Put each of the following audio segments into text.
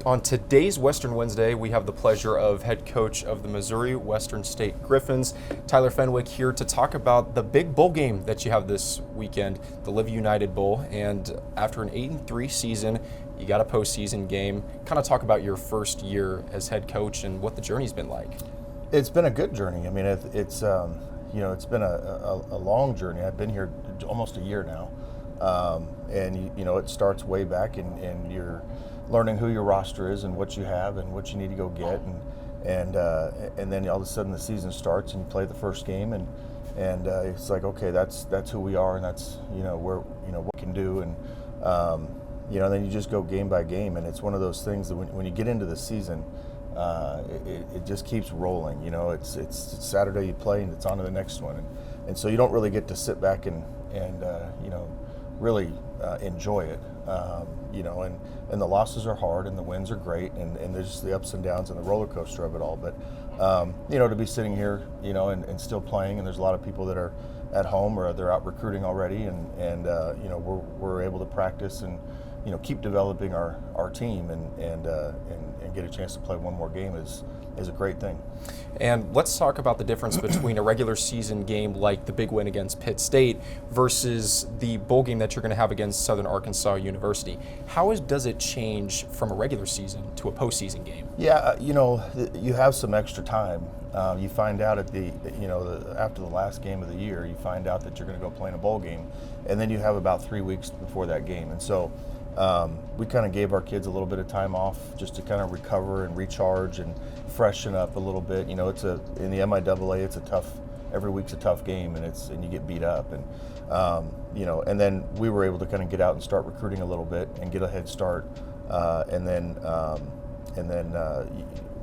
On today's Western Wednesday, we have the pleasure of head coach of the Missouri Western State Griffins, Tyler Fenwick, here to talk about the big bowl game that you have this weekend, the Live United Bowl. And after an 8-3 season, you got a postseason game. Kind of talk about your first year as head coach and what the journey's been like. It's been a good journey. I mean, it's been a long journey. I've been here almost a year now, and it starts way back, and you're learning who your roster is and what you have and what you need to go get, and then all of a sudden the season starts and you play the first game, and it's like, okay, that's who we are, and that's what we can do, and then you just go game by game, and it's one of those things that when you get into the season, it just keeps rolling. It's Saturday you play and it's on to the next one, and so you don't really get to sit back and really enjoy it. And the losses are hard and the wins are great, and there's just the ups and downs and the roller coaster of it all. But to be sitting here, and still playing, and there's a lot of people that are at home or they're out recruiting already, and we're able to practice and keep developing our team and get a chance to play one more game is a great thing. And let's talk about the difference between a regular season game like the big win against Pitt State versus the bowl game that you're going to have against Southern Arkansas University. How does it change from a regular season to a postseason game? Yeah, you have some extra time. You find out after the last game of the year, you find out that you're going to go play in a bowl game, and then you have about 3 weeks before that game. And so we kind of gave our kids a little bit of time off just to kind of recover and recharge and freshen up a little bit. In the MIAA, every week's a tough game, and you get beat up, and and then we were able to kind of get out and start recruiting a little bit and get a head start, and then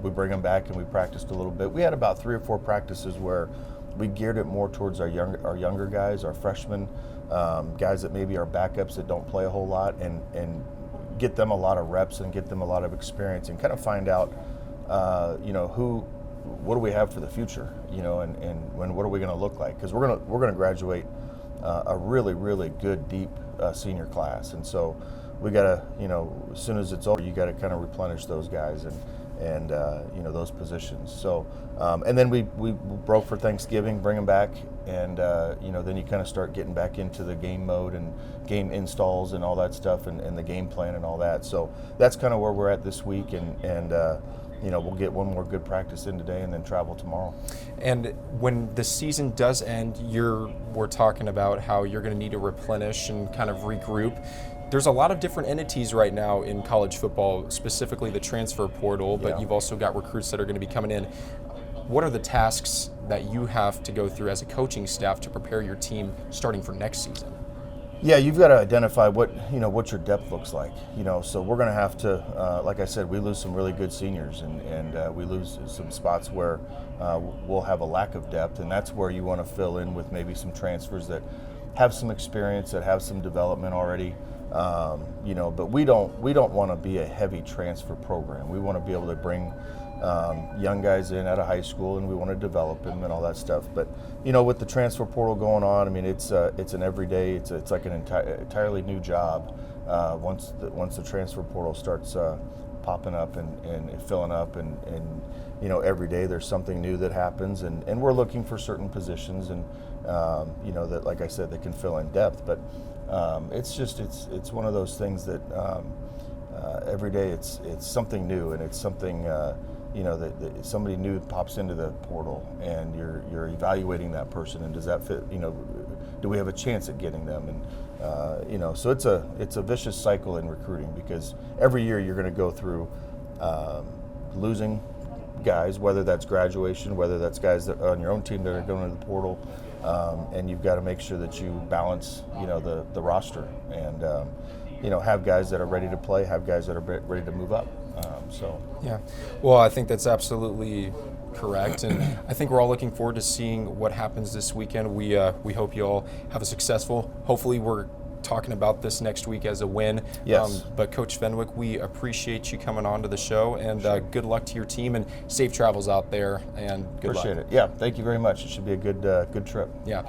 we bring them back and we practiced a little bit. We had about 3 or 4 practices where we geared it more towards our younger guys, our freshmen, guys that maybe are backups that don't play a whole lot, and get them a lot of reps and get them a lot of experience and kind of find out, what do we have for the future, and what are we going to look like? Because we're going to graduate a really, really good, deep senior class, and so we got to, as soon as it's over, you got to kind of replenish those guys and those positions. So and then we broke for Thanksgiving, bring them back, and then you kind of start getting back into the game mode and game installs and all that stuff, and the game plan and all that. So that's kind of where we're at this week, and we'll get one more good practice in today and then travel tomorrow. And when the season does end, we're talking about how you're going to need to replenish and kind of regroup. There's a lot of different entities right now in college football, specifically the transfer portal, but You've also got recruits that are going to be coming in. What are the tasks that you have to go through as a coaching staff to prepare your team starting for next season? Yeah, you've got to identify what your depth looks like. So we're going to have to, like I said, we lose some really good seniors, and we lose some spots where we'll have a lack of depth, and that's where you want to fill in with maybe some transfers that have some experience, that have some development already. But we don't want to be a heavy transfer program. We want to be able to bring young guys in out of high school, and we want to develop them and all that stuff. But with the transfer portal going on, I mean, it's an everyday. It's like an entirely new job once the transfer portal starts popping up and filling up, and every day there's something new that happens, and we're looking for certain positions, and that, like I said, that can fill in depth. But it's one of those things that every day it's something new, and it's something that somebody new pops into the portal, and you're evaluating that person, and does that fit? Do we have a chance at getting them? And so it's a vicious cycle in recruiting, because every year you're going to go through losing guys, whether that's graduation, whether that's guys that are on your own team that are going to the portal. And you've got to make sure that you balance, the roster, and have guys that are ready to play, have guys that are ready to move up. Yeah, well, I think that's absolutely correct, and I think we're all looking forward to seeing what happens this weekend. We hope you all have a successful. Hopefully, we're talking about this next week as a win. Yes. But Coach Fenwick, we appreciate you coming on to the show, and good luck to your team, and safe travels out there, and good luck. Appreciate it. Yeah, thank you very much. It should be a good trip. Yeah.